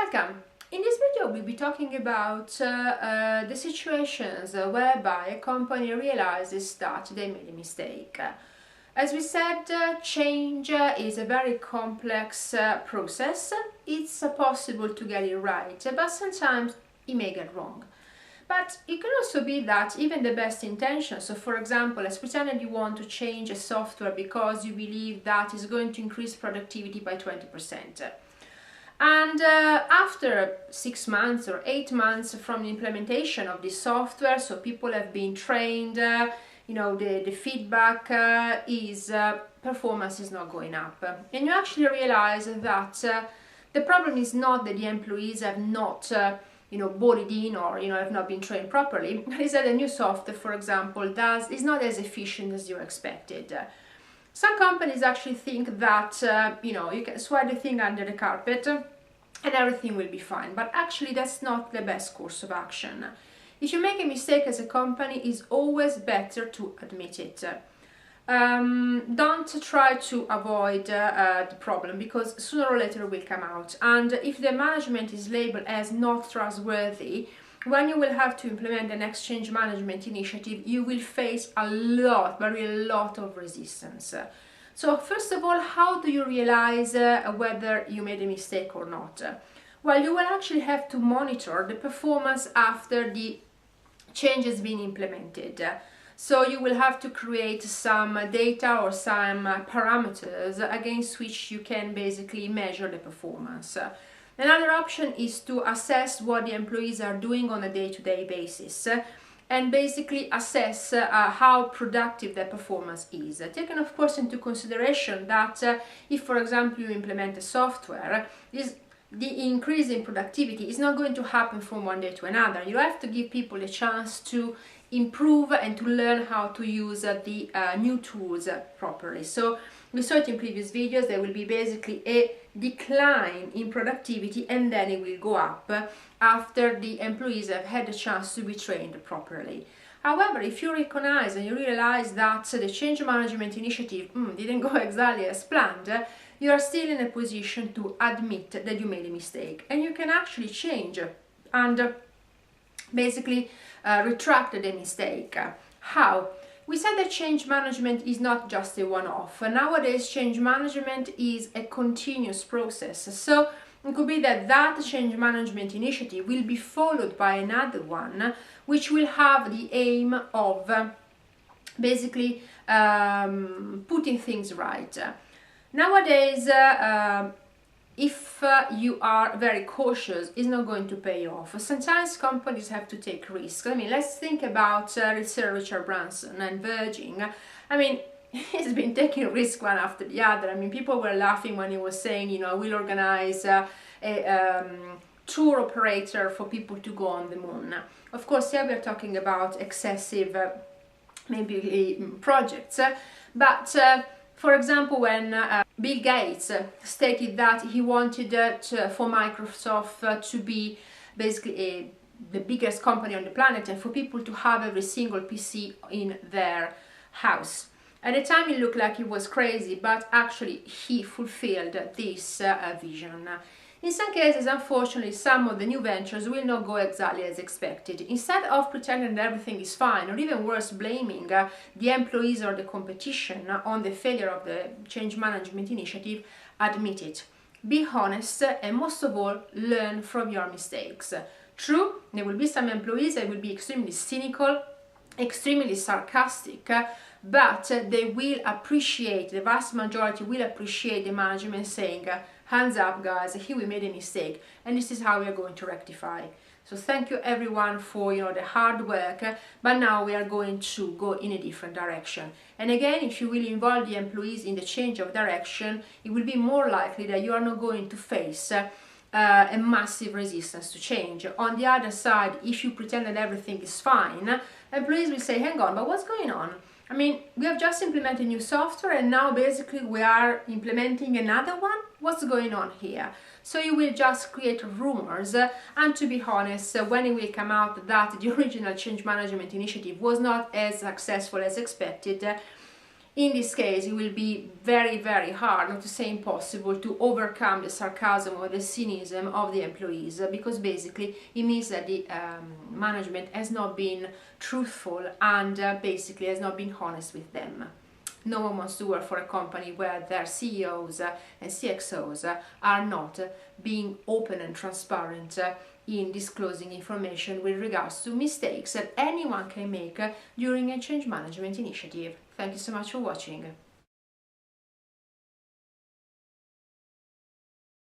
Welcome! In this video we'll be talking about the situations whereby a company realizes that they made a mistake. As we said, change is a very complex process. It's possible to get it right, but sometimes it may get wrong. But it can also be that even the best intentions, so for example, let's pretend that you want to change a software because you believe that is going to increase productivity by 20%. And after 6 months or 8 months from the implementation of this software, so people have been trained, the feedback is performance is not going up. And you actually realize that the problem is not that the employees have not bought it in or have not been trained properly. It's that the new software, for example, is not as efficient as you expected. Some companies actually think that you can sweep the thing under the carpet and everything will be fine, but actually that's not the best course of action. If you make a mistake as a company, it's always better to admit it. Don't try to avoid the problem, because sooner or later it will come out, and if the management is labeled as not trustworthy, when you will have to implement the next change management initiative, you will face a lot of resistance. So first of all, how do you realize whether you made a mistake or not? Well, you will actually have to monitor the performance after the change has been implemented. So you will have to create some data or some parameters against which you can basically measure the performance. Another option is to assess what the employees are doing on a day-to-day basis and basically assess how productive their performance is. Taking of course into consideration that if, for example, you implement a software, the increase in productivity is not going to happen from one day to another. You have to give people a chance to improve and to learn how to use the new tools properly. So we saw it in previous videos, there will be basically a decline in productivity and then it will go up after the employees have had the chance to be trained properly. However, if you recognize and you realize that the change management initiative didn't go exactly as planned, you are still in a position to admit that you made a mistake, and you can actually change and basically retract the mistake. How? We said that change management is not just a one-off. Nowadays, change management is a continuous process. So it could be that change management initiative will be followed by another one, which will have the aim of basically putting things right. Nowadays, if you are very cautious, it's not going to pay off. Sometimes companies have to take risks. I mean, let's think about Sir Richard Branson and Virgin. I mean, he's been taking risks one after the other. I mean, people were laughing when he was saying, I will organize a tour operator for people to go on the moon. Of course, here we're talking about excessive, maybe projects, but for example, when Bill Gates stated that he wanted for Microsoft to be basically the biggest company on the planet and for people to have every single PC in their house. At the time it looked like he was crazy, but actually he fulfilled this vision. In some cases, unfortunately, some of the new ventures will not go exactly as expected. Instead of pretending that everything is fine, or even worse, blaming the employees or the competition on the failure of the change management initiative, admit it. Be honest, and most of all, learn from your mistakes. True, there will be some employees that will be extremely cynical, extremely sarcastic, but they will appreciate, the vast majority will appreciate the management saying, hands up guys, here we made a mistake and this is how we are going to rectify. So thank you everyone for the hard work, but now we are going to go in a different direction. And again, if you will involve the employees in the change of direction, it will be more likely that you are not going to face a massive resistance to change. On the other side, if you pretend that everything is fine, employees will say, hang on, but what's going on? I mean, we have just implemented new software and now basically we are implementing another one? What's going on here? So you will just create rumors, and to be honest, when it will come out that the original change management initiative was not as successful as expected, In this case, it will be very, very hard, not to say impossible, to overcome the sarcasm or the cynicism of the employees, because basically it means that the management has not been truthful and basically has not been honest with them. No one wants to work for a company where their CEOs and CXOs are not being open and transparent in disclosing information with regards to mistakes that anyone can make during a change management initiative. Thank you so much for watching.